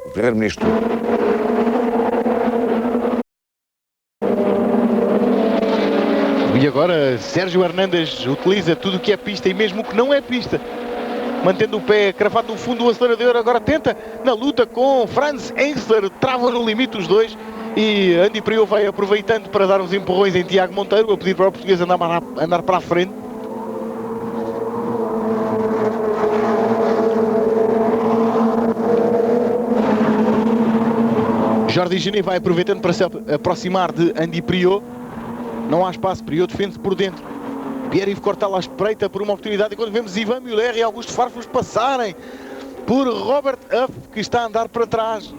o Primeiro-Ministro. E agora Sérgio Hernandes utiliza tudo o que é pista e mesmo o que não é pista, mantendo o pé cravado no fundo do acelerador. Agora tenta na luta com Franz Engster, trava no limite os dois e Andy Priaulx vai aproveitando para dar uns empurrões em Tiago Monteiro, a pedir para o português andar para a frente. Jordi Genet vai aproveitando para se aproximar de Andy Priaulx. Não há espaço, Priaulx defende-se por dentro. Pierre-Yves Cortal à espreita por uma oportunidade, e quando vemos Ivan Muller e Augusto Farfus passarem por Robert Huff, que está a andar para trás.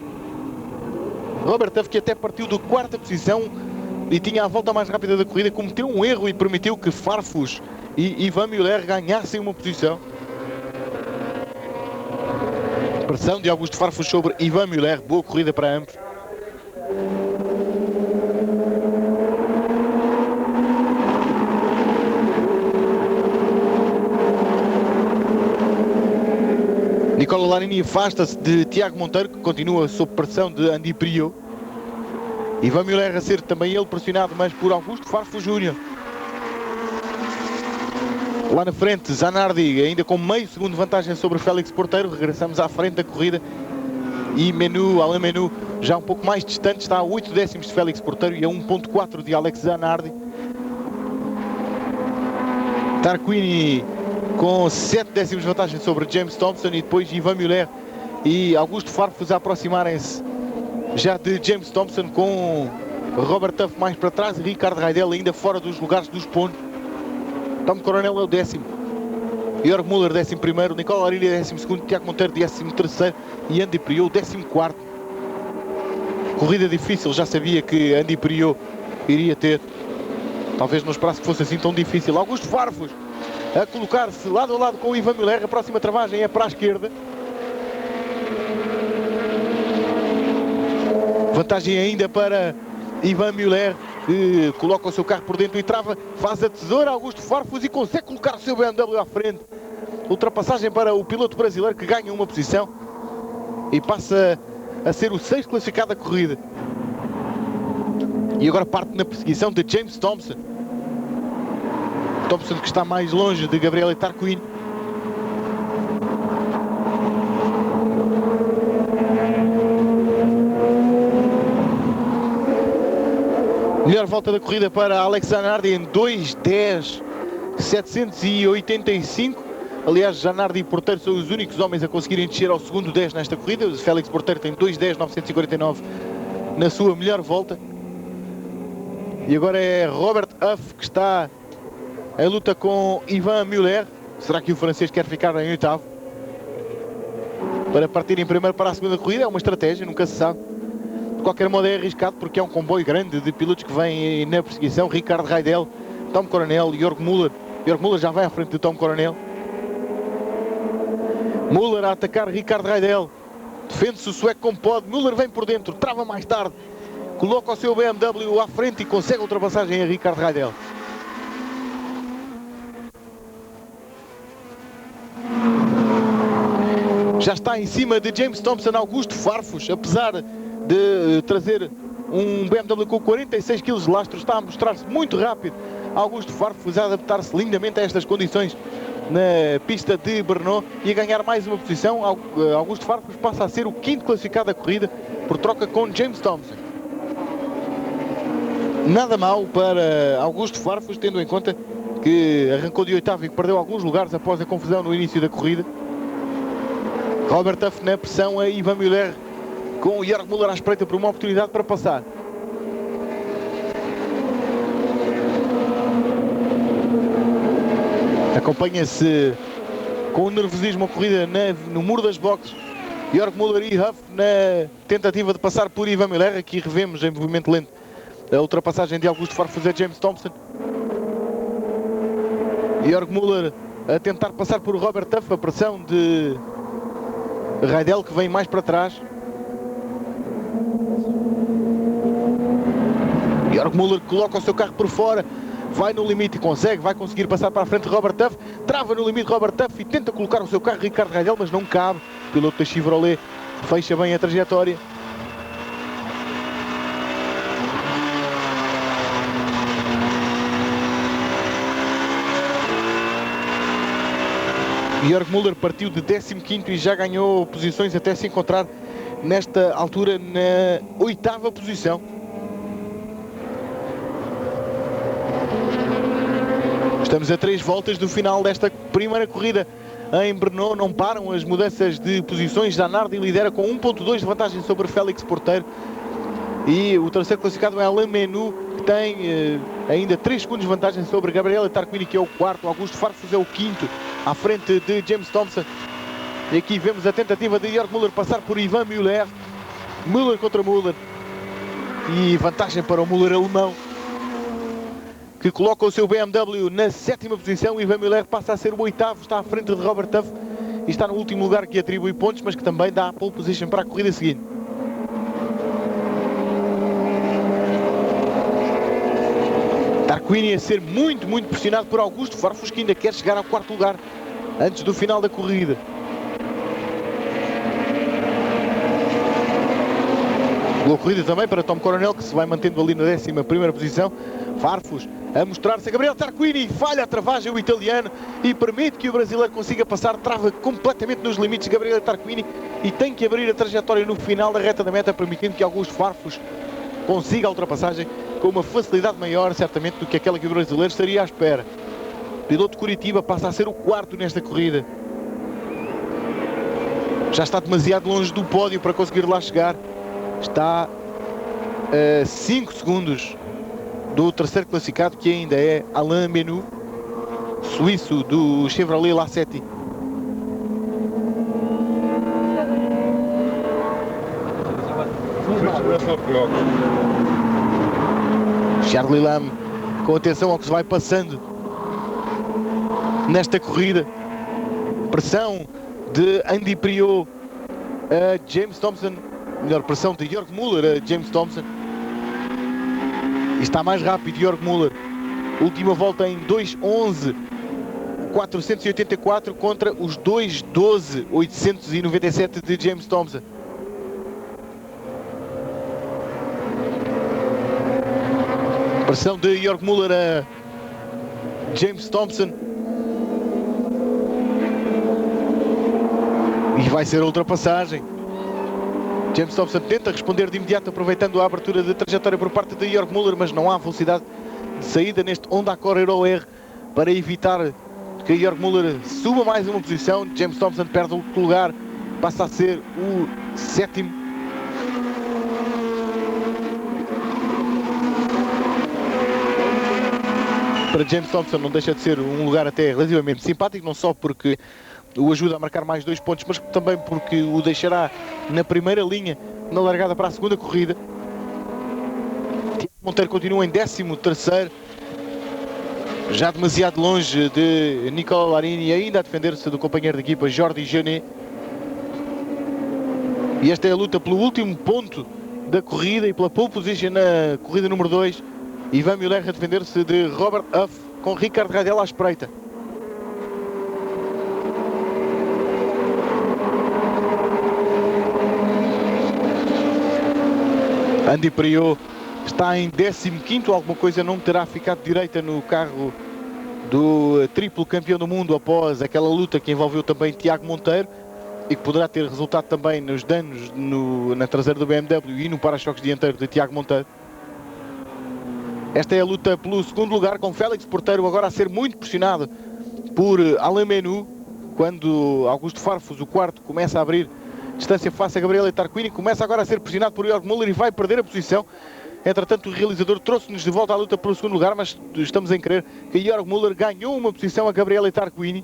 Robert Huff, que até partiu de quarta posição e tinha a volta mais rápida da corrida, cometeu um erro e permitiu que Farfus e Ivan Muller ganhassem uma posição. Pressão de Augusto Farfus sobre Ivan Muller, boa corrida para ambos. Nicola Larini afasta-se de Tiago Monteiro, que continua sob pressão de Andy Priaulx. Ivan Muller a ser também ele pressionado, mas por Augusto Farfus Júnior. Lá na frente, Zanardi ainda com meio segundo de vantagem sobre Félix Porteiro. Regressamos à frente da corrida e Alain Menu já um pouco mais distante, está a 8 décimos de Félix Porteiro e a 1.4 de Alex Zanardi. Tarquini com 7 décimos de vantagem sobre James Thompson, e depois Ivan Muller e Augusto Farfus a aproximarem-se já de James Thompson, com Robert Huff mais para trás e Ricardo Raidel ainda fora dos lugares dos pontos. Tom Coronel é o 10º, Jörg Müller 11º, Nicola Larini 12º, Tiago Monteiro 13º e Andy Priaulx 14º. Corrida difícil, já sabia que Andy Priaulx iria ter, talvez não esperasse que fosse assim tão difícil. Augusto Farfus a colocar-se lado a lado com o Ivan Muller. A próxima travagem é para a esquerda. Vantagem ainda para Ivan Muller, que coloca o seu carro por dentro e trava, faz a tesoura Augusto Farfus e consegue colocar o seu BMW à frente. Ultrapassagem para o piloto brasileiro, que ganha uma posição e passa a ser o 6º classificado da corrida. E agora parte na perseguição de James Thompson. Thompson, que está mais longe de Gabriele Tarquini. Melhor volta da corrida para Alex Zanardi em 2:10.785. Aliás, Zanardi e Porteiro são os únicos homens a conseguirem descer ao segundo 10 nesta corrida. O Félix Porteiro tem 2:10.949 na sua melhor volta. E agora é Robert Huff que está em luta com Ivan Muller. Será que o francês quer ficar em 8º para partir em primeiro para a segunda corrida? É uma estratégia, nunca se sabe. De qualquer modo é arriscado, porque é um comboio grande de pilotos que vêm na perseguição. Ricardo Raidel, Tom Coronel, Jörg Müller. Jörg Müller já vai à frente de Tom Coronel. Müller a atacar Ricardo Raidel. Defende-se o sueco como pode. Müller vem por dentro, trava mais tarde. Coloca o seu BMW à frente e consegue a ultrapassagem a Ricardo Raidel. Já está em cima de James Thompson Augusto Farfus, apesar de trazer um BMW com 46 kg de lastro, está a mostrar-se muito rápido. Augusto Farfus a adaptar-se lindamente a estas condições na pista de Brno e a ganhar mais uma posição. Augusto Farfus passa a ser o 5º classificado da corrida por troca com James Thompson. Nada mal para Augusto Farfus, tendo em conta que arrancou de 8º e que perdeu alguns lugares após a confusão no início da corrida. Robert Huff na pressão a Ivan Muller, com o Jörg Müller à espreita por uma oportunidade para passar. Acompanha-se com o nervosismo a corrida no muro das boxes. Jörg Müller e Huff na tentativa de passar por Ivan Muller. Aqui revemos em movimento lento a ultrapassagem de Augusto Farfus a James Thompson. Jörg Müller a tentar passar por Robert Huff, a pressão de Raidel, que vem mais para trás. Jörg Müller coloca o seu carro por fora, vai no limite e vai conseguir passar para a frente de Robert Huff, trava no limite Robert Huff e tenta colocar o seu carro Ricardo Raidel, mas não cabe. O piloto da Chevrolet fecha bem a trajetória. Jörg Müller partiu de 15º e já ganhou posições até se encontrar nesta altura na 8ª posição. Estamos a 3 voltas do final desta primeira corrida em Brno. Não param as mudanças de posições. Zanardi lidera com 1.2 de vantagem sobre Félix Porteiro. E o terceiro classificado é Alain Menu, que tem ainda 3 segundos de vantagem sobre Gabriele Tarquini, que é o quarto. Augusto Farfus é o quinto, à frente de James Thompson. E aqui vemos a tentativa de Jörg Müller passar por Ivan Müller. Müller contra Müller. E vantagem para o Müller alemão, que coloca o seu BMW na 7ª posição. Ivan Müller passa a ser o 8º, está à frente de Robert Tuff e está no último lugar, que atribui pontos, mas que também dá a pole position para a corrida seguinte. Tarquini a ser muito pressionado por Augusto Farfus, que ainda quer chegar ao 4º lugar antes do final da corrida. Boa corrida também para Tom Coronel, que se vai mantendo ali na 11ª posição. Farfus a mostrar-se a Gabriele Tarquini, falha a travagem o italiano e permite que o brasileiro consiga passar, trava completamente nos limites Gabriele Tarquini e tem que abrir a trajetória no final da reta da meta, permitindo que Augusto Farfus consiga a ultrapassagem com uma facilidade maior, certamente, do que aquela que o brasileiro estaria à espera. O piloto de Curitiba passa a ser o 4º nesta corrida. Já está demasiado longe do pódio para conseguir lá chegar. Está a 5 segundos do terceiro classificado, que ainda é Alain Menu, suíço do Chevrolet Lacetti. Charlie Lam, com atenção ao que se vai passando nesta corrida. Pressão de Andy Priault a James Thompson, melhor, pressão de Jörg Müller a James Thompson. E está mais rápido Jörg Müller. Última volta em 2:11.484 contra os 2:12.897 de James Thompson. Pressão de Jörg Müller a James Thompson. E vai ser a ultrapassagem. James Thompson tenta responder de imediato, aproveitando a abertura de trajetória por parte de Jörg Müller, mas não há velocidade de saída neste Honda Accord Euro R para evitar que Jörg Müller suba mais uma posição. James Thompson perde o lugar, passa a ser o 7º. Para James Thompson não deixa de ser um lugar até relativamente simpático, não só porque o ajuda a marcar mais 2 pontos, mas também porque o deixará na primeira linha na largada para a segunda corrida. Tiago Monteiro continua em 13º, já demasiado longe de Nicola Larini, ainda a defender-se do companheiro de equipa Jordi Janet. E esta é a luta pelo último ponto da corrida e pela pole position na corrida número 2. Ivan Müller a defender-se de Robert Huff, com Ricardo Radel à espreita. Andy Priault está em 15º, alguma coisa não terá ficado direita no carro do triplo campeão do mundo após aquela luta que envolveu também Tiago Monteiro e que poderá ter resultado também nos danos na traseira do BMW e no para-choques dianteiro de Tiago Monteiro. Esta é a luta pelo segundo lugar, com Félix Porteiro agora a ser muito pressionado por Alain Menu, quando Augusto Farfus, o 4º, começa a abrir distância face a Gabriele Tarquini, começa agora a ser pressionado por Jörg Müller e vai perder a posição. Entretanto, o realizador trouxe-nos de volta à luta pelo segundo lugar, mas estamos em crer que Jörg Müller ganhou uma posição a Gabriele Tarquini.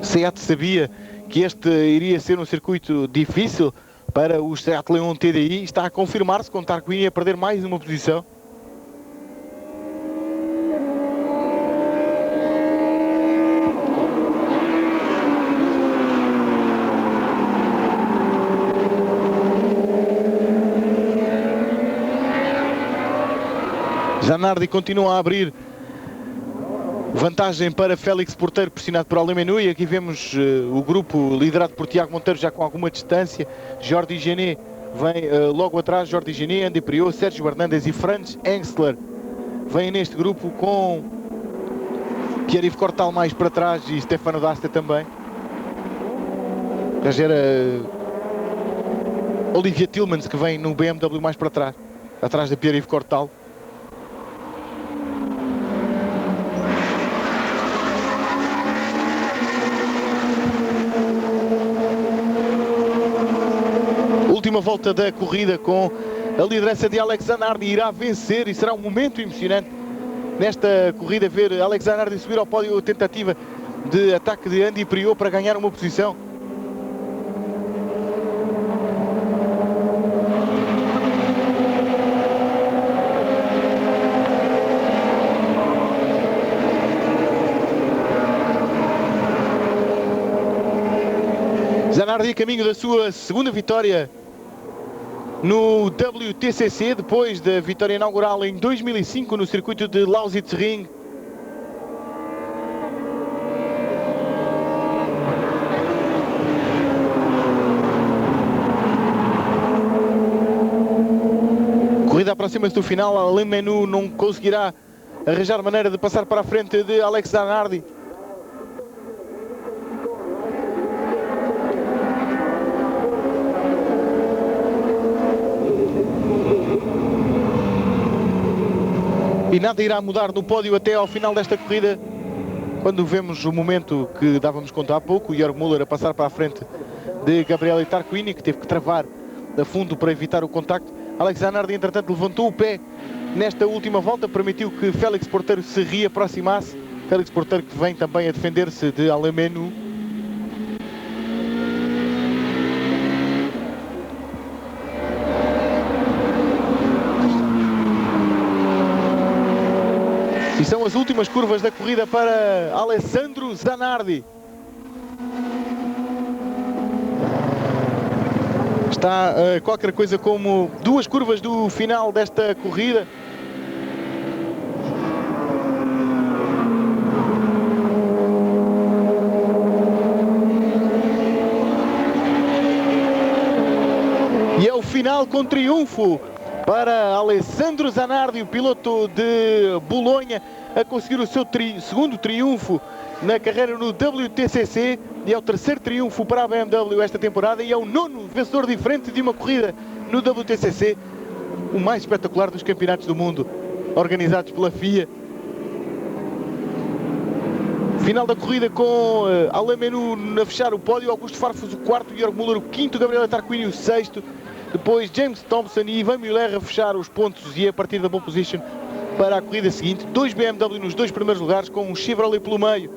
Seat sabia que este iria ser um circuito difícil para o Seat Leon TDI, está a confirmar-se com Tarquini a perder mais uma posição. Zanardi continua a abrir Vantagem para Félix Porteiro, pressionado por Alemenu, e aqui vemos o grupo liderado por Tiago Monteiro já com alguma distância. Jordi Gené vem logo atrás, Jordi Gené, Andy Priot, Sérgio Hernandes e Franz Engstler vêm neste grupo, com Pierre-Yves Cortal mais para trás e Stefano D'Asta também. Já era Olivia Tillmans que vem no BMW mais para trás, atrás da Pierre-Yves Cortal. Última volta da corrida com a liderança de Alex Zanardi, irá vencer e será um momento emocionante nesta corrida ver Alex Zanardi subir ao pódio, a tentativa de ataque de Andy Priot para ganhar uma posição. Zanardi a caminho da sua segunda vitória no WTCC, depois da vitória inaugural em 2005 no circuito de Lausitzring. A corrida aproxima-se do final, Alemenu não conseguirá arranjar maneira de passar para a frente de Alex Zanardi. E nada irá mudar no pódio até ao final desta corrida, quando vemos o momento que dávamos conta há pouco, o Jörg Müller a passar para a frente de Gabriele Tarquini, que teve que travar a fundo para evitar o contacto. Alex Zanardi, entretanto, levantou o pé nesta última volta, permitiu que Félix Porteiro se reaproximasse. Félix Porteiro que vem também a defender-se de Alemenu. E são as últimas curvas da corrida para Alessandro Zanardi. Está qualquer coisa como 2 curvas do final desta corrida. E é o final com triunfo para Alessandro Zanardi, o piloto de Bolonha, a conseguir o seu segundo triunfo na carreira no WTCC, e é o terceiro triunfo para a BMW esta temporada e é o 9º vencedor diferente de uma corrida no WTCC, o mais espetacular dos campeonatos do mundo organizados pela FIA. Final da corrida com Alemenu a fechar o pódio, Augusto Farfus o quarto, Jörg Müller o quinto, Gabriele Tarquini o sexto. Depois James Thompson e Ivan Müller a fechar os pontos e a partir da pole position para a corrida seguinte. 2 BMW nos 2 primeiros lugares, com um Chevrolet pelo meio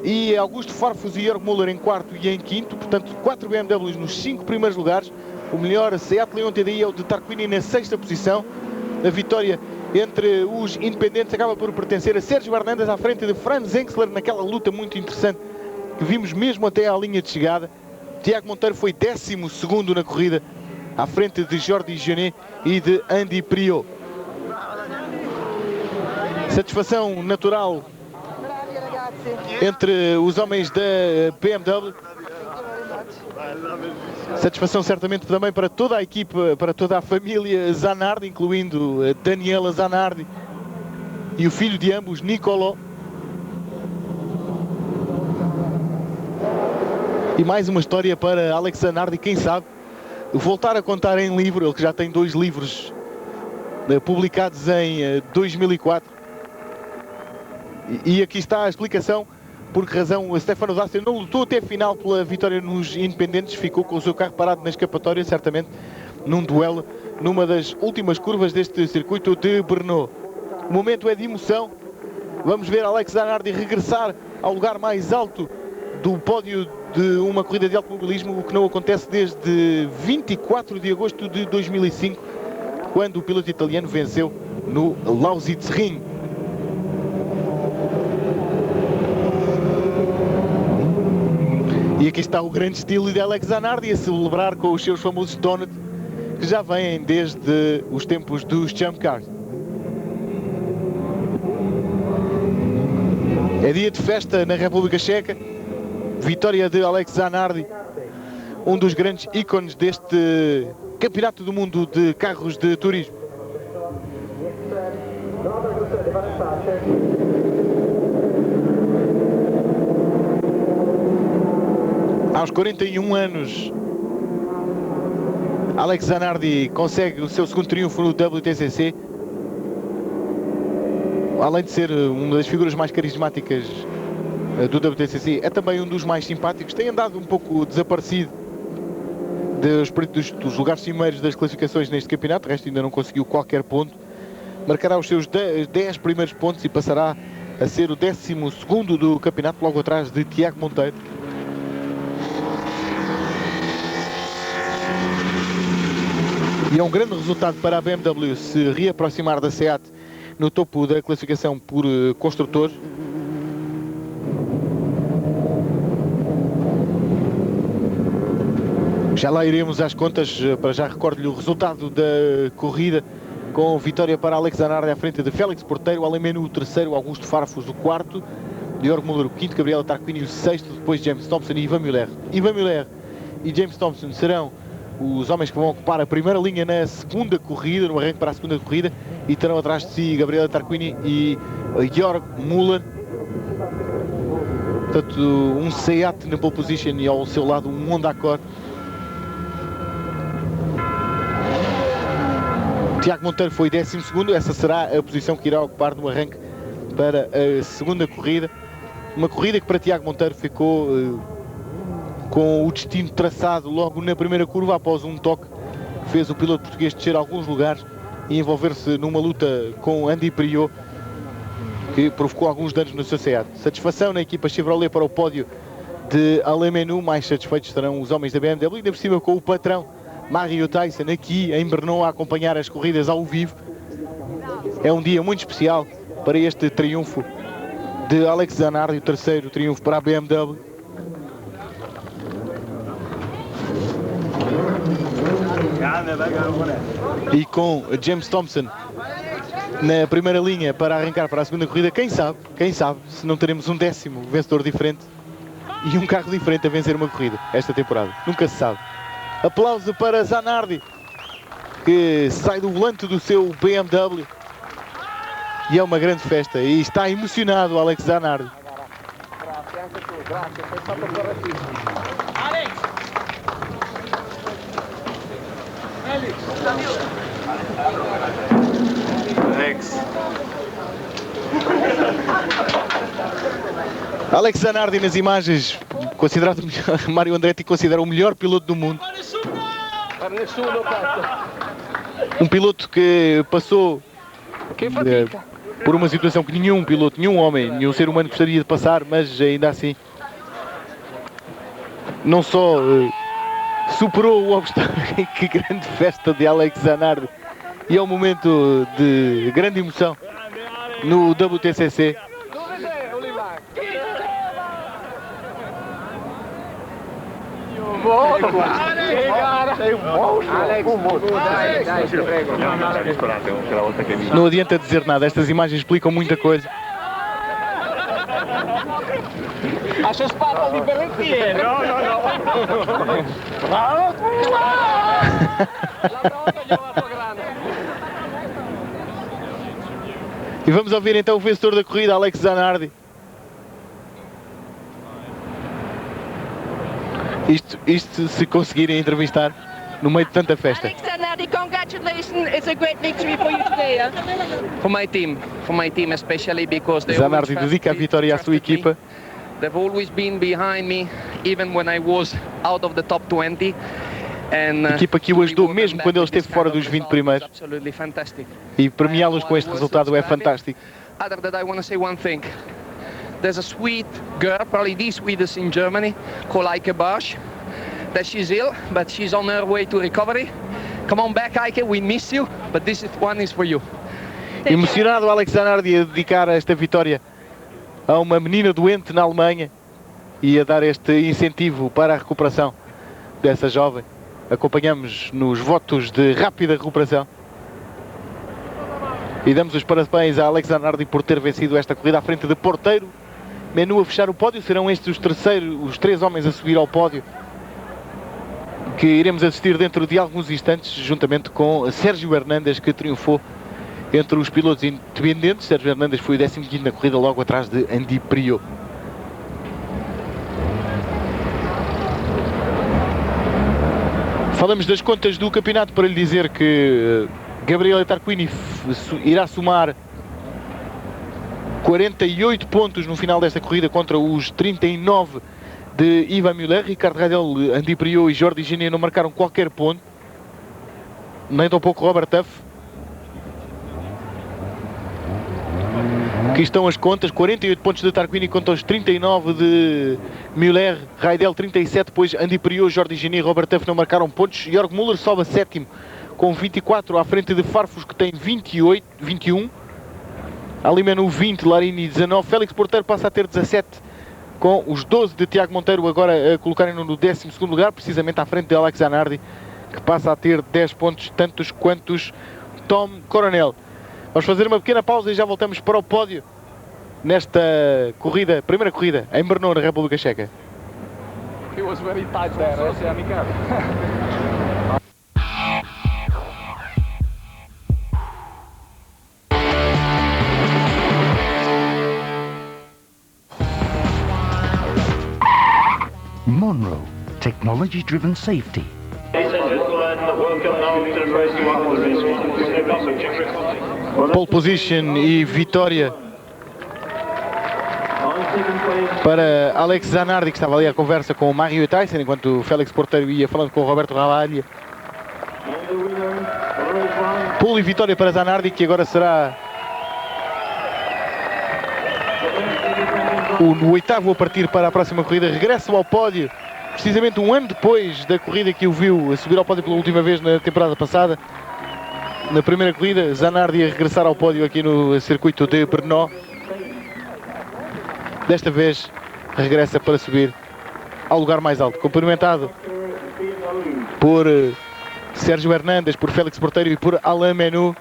e Augusto Farfus e Jörg Müller em quarto e em quinto. Portanto, 4 BMWs nos 5 primeiros lugares. O melhor Seat Leon TDI é o de Tarquini na sexta posição. A vitória entre os independentes acaba por pertencer a Sérgio Hernandes à frente de Franz Engstler naquela luta muito interessante que vimos mesmo até à linha de chegada. Tiago Monteiro foi 12º na corrida, à frente de Jordi Gené e de Andy Priot. Satisfação natural entre os homens da BMW. Satisfação certamente também para toda a equipa, para toda a família Zanardi, incluindo a Daniela Zanardi e o filho de ambos, Niccolò. E mais uma história para Alex Zanardi, quem sabe voltar a contar em livro, ele que já tem 2 livros publicados em 2004. E aqui está a explicação por que razão o Stefano D'Asta não lutou até a final pela vitória nos independentes, ficou com o seu carro parado na escapatória, certamente num duelo, numa das últimas curvas deste circuito de Brno. O momento é de emoção, vamos ver Alex Zanardi regressar ao lugar mais alto do pódio de uma corrida de automobilismo, o que não acontece desde 24 de agosto de 2005, quando o piloto italiano venceu no Lausitzring. E aqui está o grande estilo de Alex Zanardi a celebrar com os seus famosos donuts, que já vêm desde os tempos dos Jump Cars. É dia de festa na República Checa. Vitória de Alex Zanardi, um dos grandes ícones deste Campeonato do Mundo de Carros de Turismo. Aos 41 anos, Alex Zanardi consegue o seu segundo triunfo no WTCC. Além de ser uma das figuras mais carismáticas do WTCC, é também um dos mais simpáticos. Tem andado um pouco desaparecido dos lugares cimeiros das classificações neste campeonato. O resto ainda não conseguiu qualquer ponto. Marcará os seus 10 primeiros pontos e passará a ser o 12º do campeonato, logo atrás de Tiago Monteiro. E é um grande resultado para a BMW se reaproximar da SEAT no topo da classificação por construtores. Já lá iremos às contas. Para já recordo-lhe o resultado da corrida, com vitória para Alex Zanardi à frente de Félix Porteiro, Alemenu o terceiro, Augusto Farfus o quarto, Georg Müller o quinto, Gabriela Tarquini o sexto, depois James Thompson e Ivan Müller. Ivan Müller e James Thompson serão os homens que vão ocupar a primeira linha na segunda corrida, no arranque para a segunda corrida, e terão atrás de si Gabriela Tarquini e Georg Müller. Portanto, um SEAT na pole position e ao seu lado um Honda Accord. Tiago Monteiro foi 12º, essa será a posição que irá ocupar no arranque para a segunda corrida. Uma corrida que para Tiago Monteiro ficou com o destino traçado logo na primeira curva, após um toque que fez o piloto português descer alguns lugares e envolver-se numa luta com Andy Priault, que provocou alguns danos no seu SEAT. Satisfação na equipa Chevrolet para o pódio de Alemenu. Mais satisfeitos estarão os homens da BMW, ainda por cima com o patrão Mario Tyson aqui em Brno a acompanhar as corridas ao vivo. É um dia muito especial para este triunfo de Alex Zanardi, o terceiro triunfo para a BMW. E com James Thompson na primeira linha para arrancar para a segunda corrida, quem sabe se não teremos um 10º vencedor diferente e um carro diferente a vencer uma corrida esta temporada. Nunca se sabe. Aplauso para Zanardi, que sai do volante do seu BMW. E é uma grande festa e está emocionado Alex Zanardi. Alex Zanardi nas imagens, considerado Mario Andretti considera o melhor piloto do mundo. Um piloto que passou por uma situação que nenhum piloto, nenhum homem, nenhum ser humano gostaria de passar, mas ainda assim não só superou o obstáculo. Que grande festa de Alex Zanardi, e é um momento de grande emoção no WTCC. Não adianta dizer nada, estas imagens explicam muita coisa. Achas papo diferente? No. E vamos ouvir então o vencedor da corrida, Alex Zanardi. Isto se conseguirem entrevistar no meio de tanta festa. Alex Zanardi, congratulations! It's a great victory for you today. For my team especially because they Zanardi dedica a vitória à sua equipa. They've always been behind me, even when I was out of the top 20. A equipa que o ajudou mesmo quando ele esteve fora dos 20 primeiros. E premiá-los com este resultado é fantástico. Other than that, I want to say one thing. There's a sweet girl, probably the sweetest in Germany, called Eike Bosch. That she's ill, but she's on her way to recovery. Come on back, Eike, we miss you, but this one is for you. Emocionado Alex Zanardi a dedicar esta vitória a uma menina doente na Alemanha e a dar este incentivo para a recuperação dessa jovem. Acompanhamos nos votos de rápida recuperação. E damos os parabéns a Alex Zanardi por ter vencido esta corrida à frente de Porteiro Menu a fechar o pódio. Serão estes os 3 homens a subir ao pódio que iremos assistir dentro de alguns instantes, juntamente com Sérgio Hernandes, que triunfou entre os pilotos independentes. Sérgio Hernandes foi o 15º na corrida, logo atrás de Andy Priaulx. Falamos das contas do campeonato para lhe dizer que Gabriele Tarquini irá somar 48 pontos no final desta corrida contra os 39 de Yvan Muller. Ricardo Radel, Andy Priaulx e Jordi Gené não marcaram qualquer ponto, nem tão pouco Robert Tuff. Aqui estão as contas: 48 pontos de Tarquini contra os 39 de Muller, Radel 37, depois Andy Priaulx, Jordi Gené e Robert Tuff não marcaram pontos. Jörg Müller sobe a 7º com 24, à frente de Farfus, que tem 21. Ali Menu 20, Larini 19, Félix Porteiro passa a ter 17, com os 12 de Tiago Monteiro agora a colocarem-no no 12º lugar, precisamente à frente de Alex Zanardi, que passa a ter 10 pontos, tantos quantos Tom Coronel. Vamos fazer uma pequena pausa e já voltamos para o pódio nesta corrida, primeira corrida em Brno, na República Checa. It was very tight there. Monroe, technology-driven safety. Pole position e vitória para Alex Zanardi, que estava ali à conversa com o Mario Tyson, enquanto o Félix Porteiro ia falando com o Roberto Ravaglia. Pole e vitória para Zanardi, que agora será o 8º a partir para a próxima corrida. Regressa ao pódio precisamente um ano depois da corrida que o viu a subir ao pódio pela última vez na temporada passada. Na primeira corrida, Zanardi a regressar ao pódio aqui no circuito de Brno. Desta vez regressa para subir ao lugar mais alto, cumprimentado por Sérgio Hernandes, por Félix Porteiro e por Alain Menu.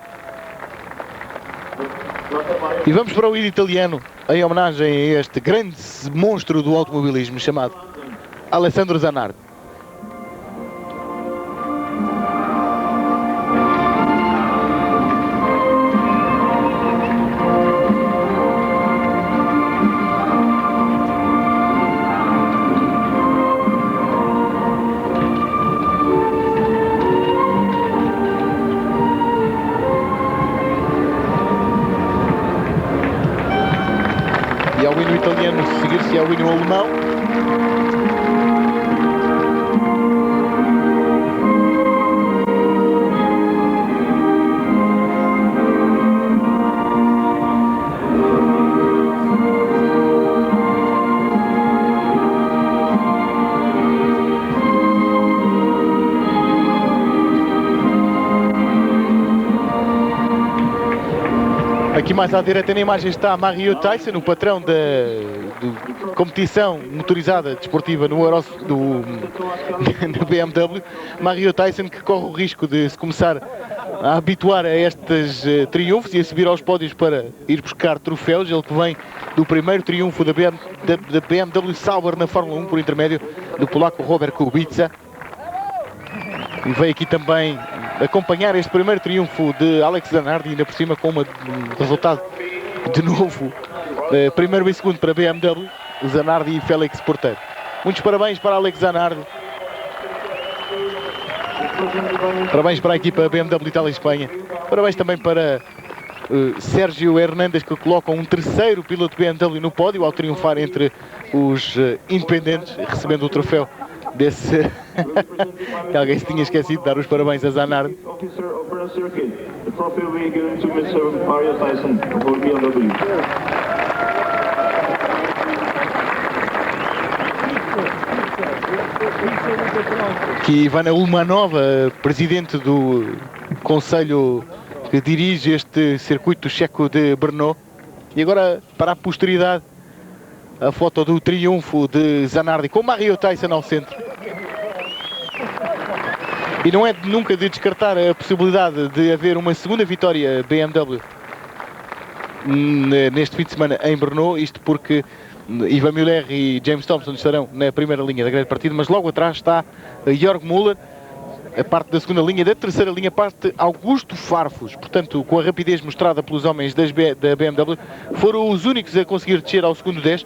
E vamos para o hino italiano, em homenagem a este grande monstro do automobilismo chamado Alessandro Zanardi. E ao hino italiano seguir-se ao hino alemão. Aqui mais à direita na imagem está Mario Tyson, o patrão da competição motorizada desportiva no na BMW. Mario Tyson, que corre o risco de se começar a habituar a estes triunfos e a subir aos pódios para ir buscar troféus. Ele que vem do primeiro triunfo da BMW Sauber na Fórmula 1 por intermédio do polaco Robert Kubica. E veio aqui também acompanhar este primeiro triunfo de Alex Zanardi, ainda por cima com um resultado de novo, primeiro e segundo para BMW, Zanardi e Félix Porteiro. Muitos parabéns para Alex Zanardi. Parabéns para a equipa BMW Itália e Espanha. Parabéns também para Sérgio Hernandes, que coloca um terceiro piloto BMW no pódio ao triunfar entre os independentes, recebendo o troféu desse que alguém se tinha esquecido de dar os parabéns a Zanardi. Aqui Ivana Ulmanova, presidente do conselho que dirige este circuito checo de Brno. E agora, para a posteridade, a foto do triunfo de Zanardi com Mario Tyson ao centro. E não é nunca de descartar a possibilidade de haver uma segunda vitória BMW neste fim de semana em Brno, isto porque Ivan Müller e James Thompson estarão na primeira linha da grande partida, mas logo atrás está Jörg Müller, a parte da segunda linha. Da terceira linha parte Augusto Farfus. Portanto, com a rapidez mostrada pelos homens da BMW, foram os únicos a conseguir descer ao segundo 10.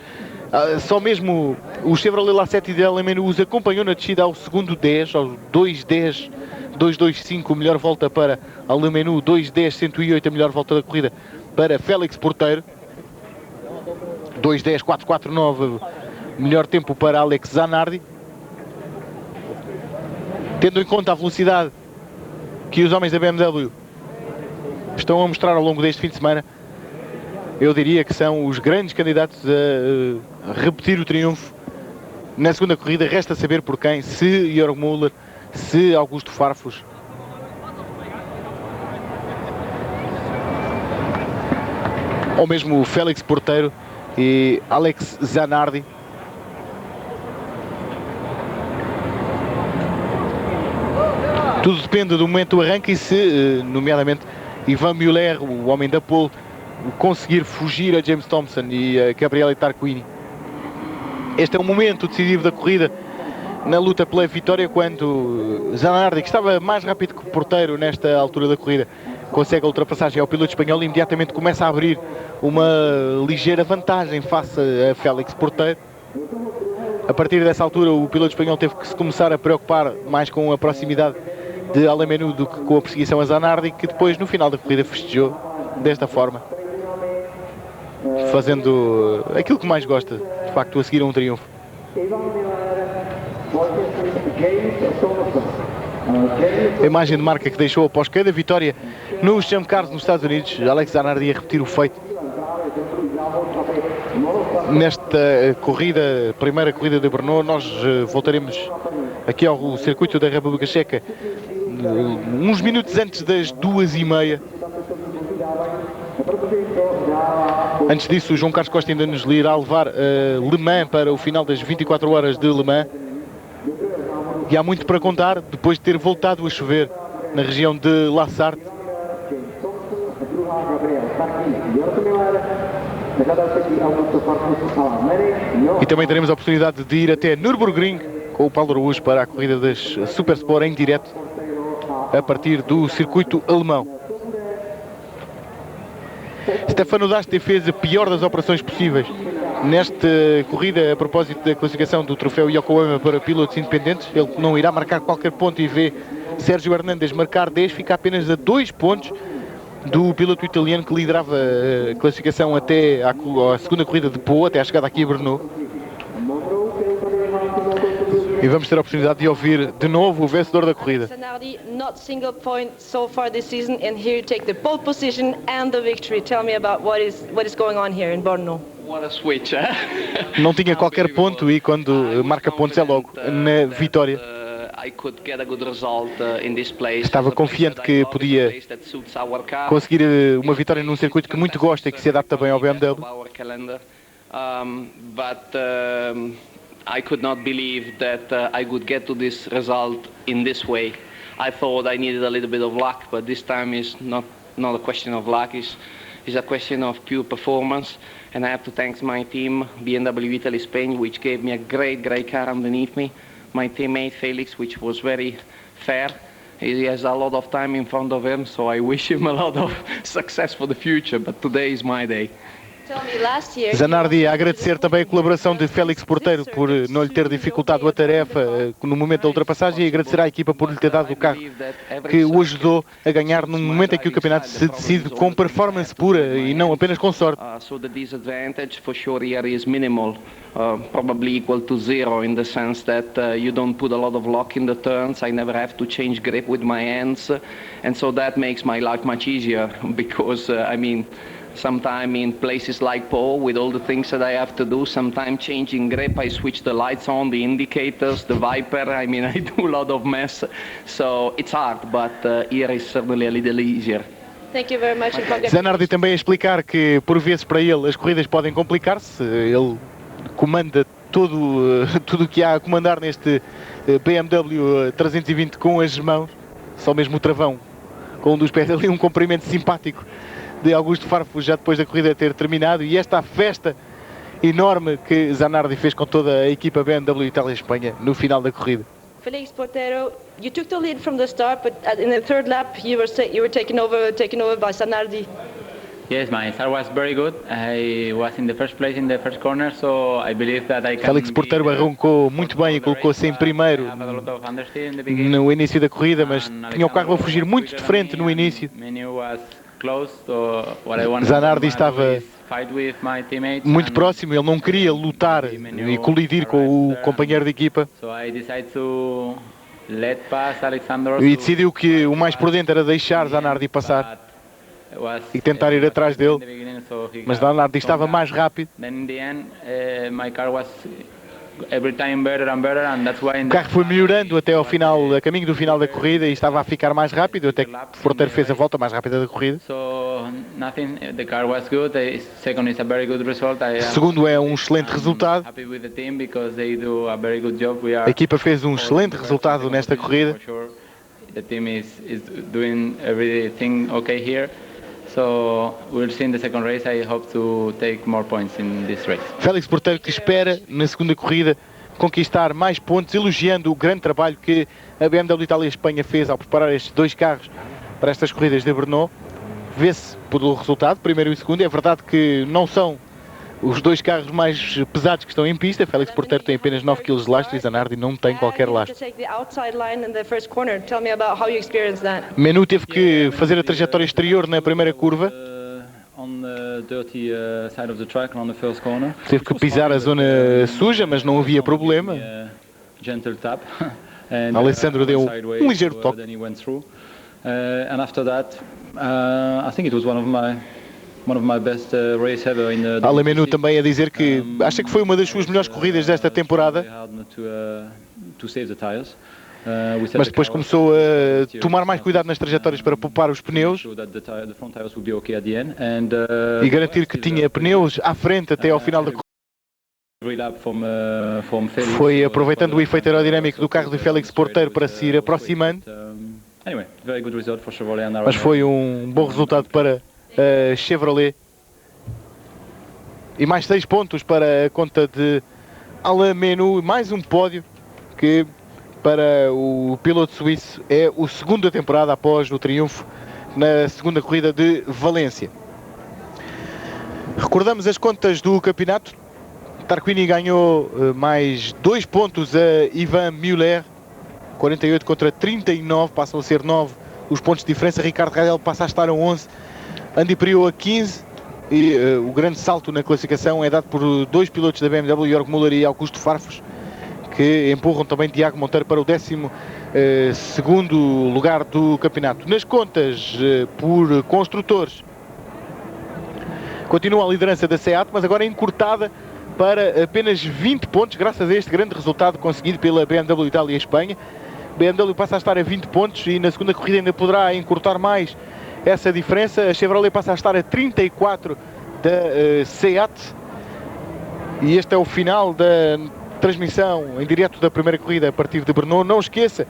Só mesmo o Chevrolet Lacetti de Alemão os acompanhou na descida ao segundo 10, aos 2.10, 2.25, melhor volta para Alemão, 2.10, 108, a melhor volta da corrida para Félix Porteiro. 2.10, 4.49, melhor tempo para Alex Zanardi. Tendo em conta a velocidade que os homens da BMW estão a mostrar ao longo deste fim de semana, eu diria que são os grandes candidatos a repetir o triunfo na segunda corrida. Resta saber por quem, se Jörg Müller, se Augusto Farfus. Ou mesmo o Félix Porteiro e Alex Zanardi. Tudo depende do momento do arranque e se, nomeadamente, Ivan Müller, o homem da pole, conseguir fugir a James Thompson e a Gabriele Tarquini. Este é o momento decisivo da corrida na luta pela vitória, quando Zanardi, que estava mais rápido que o Porteiro nesta altura da corrida, consegue a ultrapassagem ao piloto espanhol e imediatamente começa a abrir uma ligeira vantagem face a Félix Porteiro. A partir dessa altura o piloto espanhol teve que se começar a preocupar mais com a proximidade de Alemão do que com a perseguição a Zanardi, que depois no final da corrida festejou desta forma, fazendo aquilo que mais gosta, de facto, a seguir a um triunfo. A imagem de marca que deixou após cada vitória no Champ Cars nos Estados Unidos, Alex Zanardi a repetir o feito nesta corrida, primeira corrida de Brno. Nós voltaremos aqui ao circuito da República Checa uns minutos antes das 2h30. Antes disso, o João Carlos Costa ainda nos irá levar a Le Mans para o final das 24 horas de Le Mans. E há muito para contar, depois de ter voltado a chover na região de La Sarthe. E também teremos a oportunidade de ir até Nürburgring com o Paulo Araújo para a corrida das Super Sport em direto a partir do circuito alemão. Stefano Dasti fez a pior das operações possíveis nesta corrida a propósito da classificação do troféu Yokohama para pilotos independentes. Ele não irá marcar qualquer ponto e vê Sérgio Hernandes marcar 10, fica apenas a 2 pontos do piloto italiano que liderava a classificação até à segunda corrida de Pau, até a chegada aqui a Brno. E vamos ter a oportunidade de ouvir de novo o vencedor da corrida. Zanardi, not single point so far this season, and here you take the pole position and the victory. Tell me about what is going on here in Brno. What a switch, eh? Não tinha qualquer ponto e quando marca pontos é logo na vitória. Estava confiante que podia conseguir uma vitória num circuito que muito gosta e que se adapta bem ao BMW. I could not believe that I could get to this result in this way. I thought I needed a little bit of luck, but this time is not a question of luck. It's a question of pure performance. And I have to thank my team, BMW Italy Spain, which gave me a great car underneath me. My teammate Felix, which was very fair. He has a lot of time in front of him, so I wish him a lot of success for the future. But today is my day. Zanardi a agradecer também a colaboração de Félix Porteiro por não lhe ter dificultado a tarefa no momento da ultrapassagem, e agradecer à equipa por lhe ter dado o carro que o ajudou a ganhar num momento em que o campeonato se decide com performance pura e não apenas com sorte. So the disadvantage for sure here is minimal, probably equal to zero in the sense that you don't put a lot of lock in the turns. I never have to change grip with my hands, and so that makes my life much easier because I mean, sometimes in places like Pau, with all the things that I have to do, sometimes changing grip, I switch the lights on, the indicators, the Viper, I mean, I do a lot of mess. So it's hard, but here is certainly a little easier. Thank you very much. Zanardi também a explicar que, por vezes, para ele, as corridas podem complicar-se. Ele comanda tudo o que há a comandar neste BMW 320 com as mãos, só mesmo o travão, com um dos pés ali, um comprimento simpático de Augusto Farfus já depois da corrida ter terminado. E esta festa enorme que Zanardi fez com toda a equipa BMW Itália-Espanha no final da corrida. Felix Portero, you took the lead from the start, but in the third lap you were taken over by Zanardi. Yes, my start was very good. I was in the first place in the first corner, so I believe that I can. Félix Portero arrancou muito bem e colocou-se em primeiro no início da corrida, mas tinha o carro a fugir muito de frente no início. Zanardi estava muito próximo, ele não queria lutar e colidir com o companheiro de equipa. E decidiu que o mais prudente era deixar Zanardi passar e tentar ir atrás dele, mas Zanardi estava mais rápido. O carro foi melhorando até ao final, a caminho do final da corrida, e estava a ficar mais rápido, até que Portero fez a volta mais rápida da corrida. Segundo é um excelente resultado. A equipa fez um excelente resultado nesta corrida. Félix Portero que espera na segunda corrida conquistar mais pontos, elogiando o grande trabalho que a BMW Itália-Espanha fez ao preparar estes dois carros para estas corridas de Brno. Vê-se pelo resultado, primeiro e segundo. É verdade que não são os dois carros mais pesados que estão em pista. Félix Portero tem apenas 9 kg de lastro e Zanardi não tem qualquer lastro. Menu teve que fazer a trajetória exterior na primeira curva. Teve que pisar a zona suja, mas não havia problema. Alessandro deu um ligeiro toque. Ale Menu também a dizer que acha que foi uma das suas melhores corridas desta temporada, mas depois começou a tomar mais cuidado nas trajetórias para poupar os pneus e garantir que tinha pneus à frente até ao final da corrida. Foi aproveitando o efeito aerodinâmico do carro de Félix Portero para se ir aproximando, mas foi um bom resultado para Chevrolet. E mais 6 pontos para a conta de Alain Menu, mais um pódio que para o piloto suíço é o segundo da temporada após o triunfo na segunda corrida de Valência. Recordamos as contas do campeonato. Tarquini ganhou mais 2 pontos a Ivan Müller, 48 contra 39, passam a ser 9 os pontos de diferença. Ricardo Radel passa a estar a 11, Andy Priaulx a 15, e o grande salto na classificação é dado por dois pilotos da BMW, Jörg Müller e Augusto Farfus, que empurram também Tiago Monteiro para o 12º lugar do campeonato. Nas contas por construtores, continua a liderança da SEAT, mas agora encurtada para apenas 20 pontos, graças a este grande resultado conseguido pela BMW Itália e Espanha. BMW passa a estar a 20 pontos e na segunda corrida ainda poderá encurtar mais essa diferença. A Chevrolet passa a estar a 34 da SEAT. E este é o final da transmissão em direto da primeira corrida a partir de Brno. Não esqueça,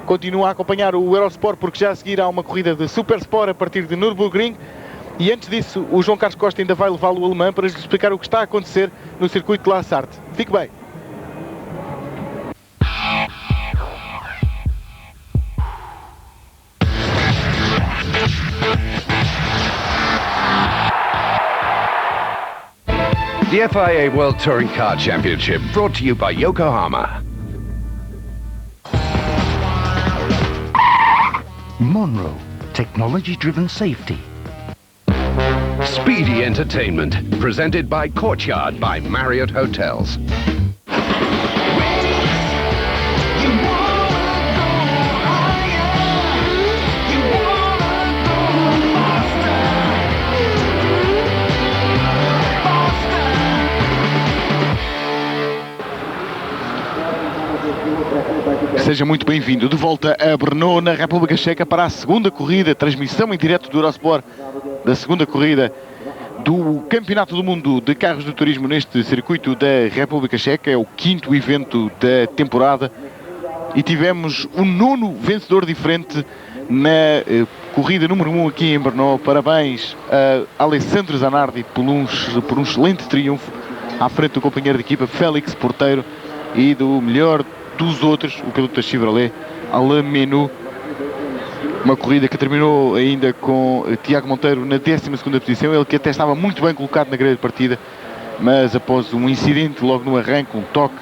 continua a acompanhar o Eurosport, porque já a seguir há uma corrida de Super Sport a partir de Nürburgring. E antes disso, o João Carlos Costa ainda vai levá-lo ao Le Mans para lhe explicar o que está a acontecer no circuito de La Sarthe. Fique bem. The FIA World Touring Car Championship, brought to you by Yokohama. Monroe, technology-driven safety. Speedy Entertainment, presented by Courtyard by Marriott Hotels. Seja muito bem-vindo de volta a Brno, na República Checa, para a segunda corrida, transmissão em direto do Eurosport da segunda corrida do Campeonato do Mundo de Carros de Turismo neste circuito da República Checa. É o 5º evento da temporada e tivemos um 9º vencedor diferente na corrida número 1 aqui em Brno. Parabéns a Alessandro Zanardi por um excelente triunfo à frente do companheiro de equipa, Félix Porteiro, e do melhor dos outros, o piloto da Chevrolet, Alain Menu. Uma corrida que terminou ainda com Tiago Monteiro na 12ª posição, ele que até estava muito bem colocado na grelha de partida, mas após um incidente logo no arranque, um toque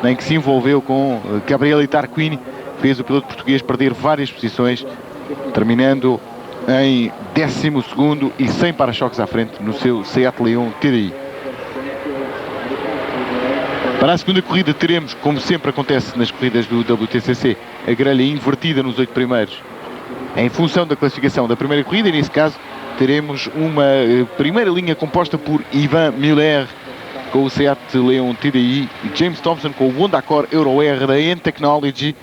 em que se envolveu com Gabriele Tarquini, fez o piloto português perder várias posições, terminando em 12º e sem para-choques à frente no seu Seat Leon TDI. Para a segunda corrida teremos, como sempre acontece nas corridas do WTCC, a grelha invertida nos 8 primeiros, em função da classificação da primeira corrida, e nesse caso teremos uma primeira linha composta por Ivan Müller com o Seat Leon TDI e James Thompson com o Honda Accord Euro R da N-Technology.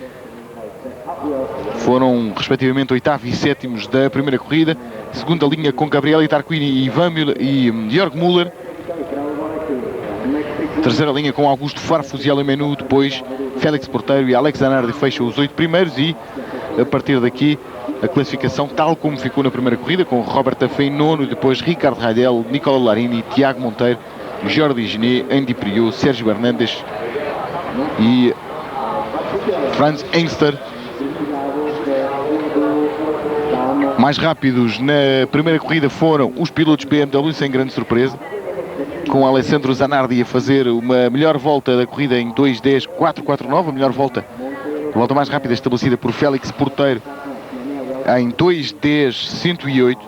Foram respectivamente 8º e 7º da primeira corrida. Segunda linha com Gabriele Tarquini e Ivan Müller e Jörg Müller. Terceira linha com Augusto Farfus e Alain Menu. Depois Félix Porteiro e Alex Zanardi fecham os 8 primeiros, e a partir daqui a classificação tal como ficou na primeira corrida, com Robert Affé em nono, depois Ricardo Raidel, Nicola Larini, Tiago Monteiro, Jordi Genet, Andy Priou, Sérgio Hernandes e Franz Engster. Mais rápidos na primeira corrida foram os pilotos BMW, sem grande surpresa, com Alessandro Zanardi a fazer uma melhor volta da corrida em 2:10.449, a melhor volta, a volta mais rápida estabelecida por Félix Porteiro em 2:10.108.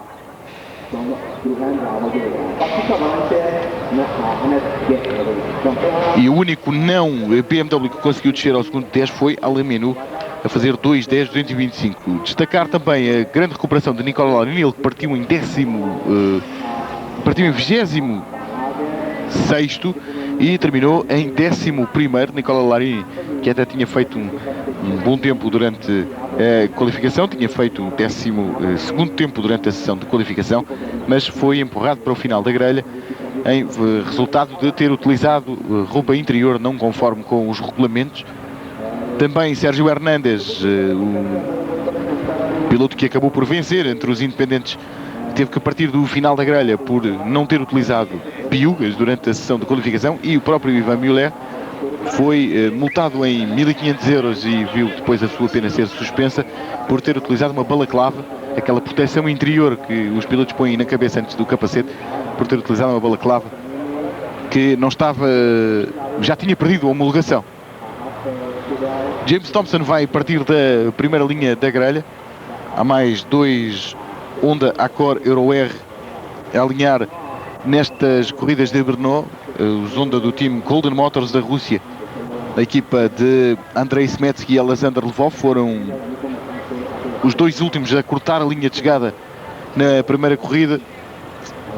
E o único não BMW que conseguiu descer ao segundo 10 foi Alain Menu, a fazer 2:10.225. Destacar também a grande recuperação de Nicola Larini, ele que partiu em 26º e terminou em 11º. Nicola Larini, que até tinha feito um bom tempo durante a qualificação, tinha feito um 12º tempo durante a sessão de qualificação, mas foi empurrado para o final da grelha em resultado de ter utilizado roupa interior não conforme com os regulamentos. Também Sérgio Hernandes, o piloto que acabou por vencer entre os independentes, teve que partir do final da grelha por não ter utilizado piugas durante a sessão de qualificação, e o próprio Ivan Müller foi multado em 1.500 euros e viu depois a sua pena ser suspensa por ter utilizado uma balaclava, aquela proteção interior que os pilotos põem na cabeça antes do capacete, por ter utilizado uma balaclava que não estava, já tinha perdido a homologação. James Thompson vai partir da primeira linha da grelha. Há mais 2 Honda Accord Euro R a alinhar nestas corridas de Brno, os Honda do time Golden Motors da Rússia, da equipa de Andrei Smetsky e Alexander Lvov, foram os 2 últimos a cortar a linha de chegada na primeira corrida.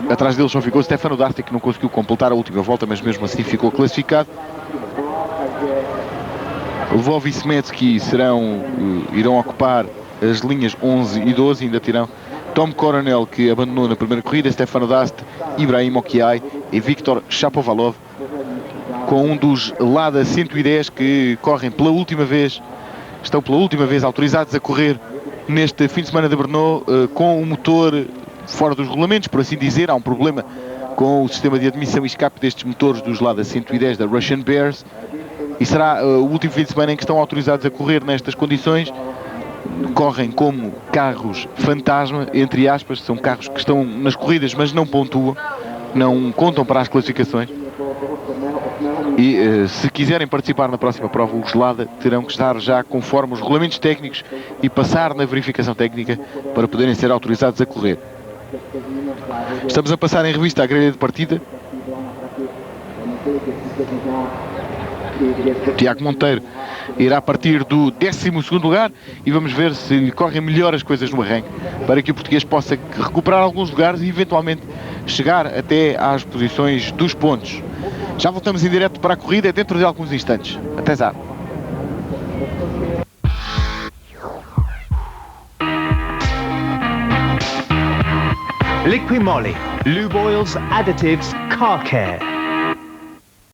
Atrás deles só ficou Stefano Dasti, que não conseguiu completar a última volta, mas mesmo assim ficou classificado. Lvov e Smetsky irão ocupar as linhas 11 e 12, ainda terão Tom Coronel, que abandonou na primeira corrida, Stefano Dast, Ibrahim Okiai e Viktor Shapovalov, com um dos Lada 110 que correm pela última vez, estão pela última vez autorizados a correr neste fim de semana de Brno, com o motor fora dos regulamentos, por assim dizer. Há um problema com o sistema de admissão e escape destes motores dos Lada 110 da Russian Bears, e será o último fim de semana em que estão autorizados a correr nestas condições. Correm como carros fantasma, entre aspas, são carros que estão nas corridas mas não pontuam, não contam para as classificações, e se quiserem participar na próxima prova, os Lada terão que estar já conforme os regulamentos técnicos e passar na verificação técnica para poderem ser autorizados a correr. Estamos a passar em revista a grelha de partida. Tiago Monteiro irá partir do 12º lugar e vamos ver se lhe correm melhor as coisas no arranque, para que o português possa recuperar alguns lugares e eventualmente chegar até às posições dos pontos. Já voltamos em direto para a corrida dentro de alguns instantes. Até já. Liquimoly, lube oils, additives, car care.